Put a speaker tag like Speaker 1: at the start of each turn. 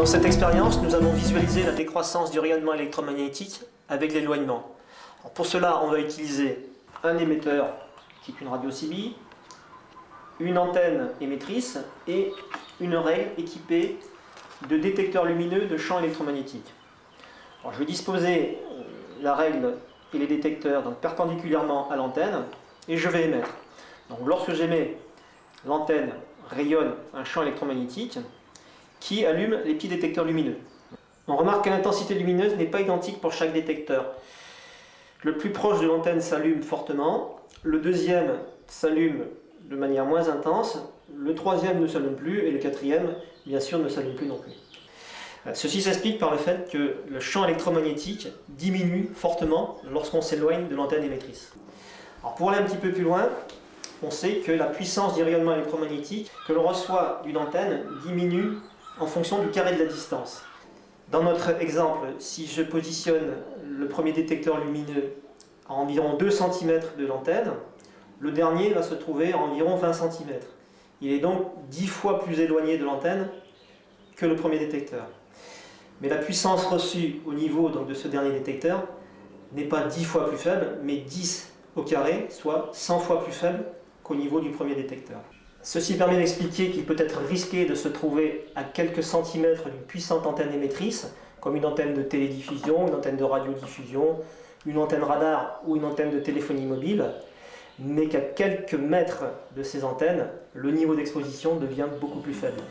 Speaker 1: Dans cette expérience, nous allons visualiser la décroissance du rayonnement électromagnétique avec l'éloignement. Pour cela, on va utiliser un émetteur qui est une radio CB, une antenne émettrice et une règle équipée de détecteurs lumineux de champs électromagnétiques. Alors, je vais disposer la règle et les détecteurs donc, perpendiculairement à l'antenne et je vais émettre. Donc, lorsque j'émets, l'antenne rayonne un champ électromagnétique qui allume les petits détecteurs lumineux. On remarque que l'intensité lumineuse n'est pas identique pour chaque détecteur. Le plus proche de l'antenne s'allume fortement, le deuxième s'allume de manière moins intense, le troisième ne s'allume plus et le quatrième, bien sûr, ne s'allume plus non plus. Ceci s'explique par le fait que le champ électromagnétique diminue fortement lorsqu'on s'éloigne de l'antenne émettrice. Alors pour aller un petit peu plus loin, on sait que la puissance du rayonnement électromagnétique que l'on reçoit d'une antenne diminue en fonction du carré de la distance. Dans notre exemple, si je positionne le premier détecteur lumineux à environ 2 cm de l'antenne, le dernier va se trouver à environ 20 cm. Il est donc 10 fois plus éloigné de l'antenne que le premier détecteur. Mais la puissance reçue au niveau donc, de ce dernier détecteur n'est pas 10 fois plus faible, mais 10 au carré, soit 100 fois plus faible qu'au niveau du premier détecteur. Ceci permet d'expliquer qu'il peut être risqué de se trouver à quelques centimètres d'une puissante antenne émettrice, comme une antenne de télédiffusion, une antenne de radiodiffusion, une antenne radar ou une antenne de téléphonie mobile, mais qu'à quelques mètres de ces antennes, le niveau d'exposition devient beaucoup plus faible.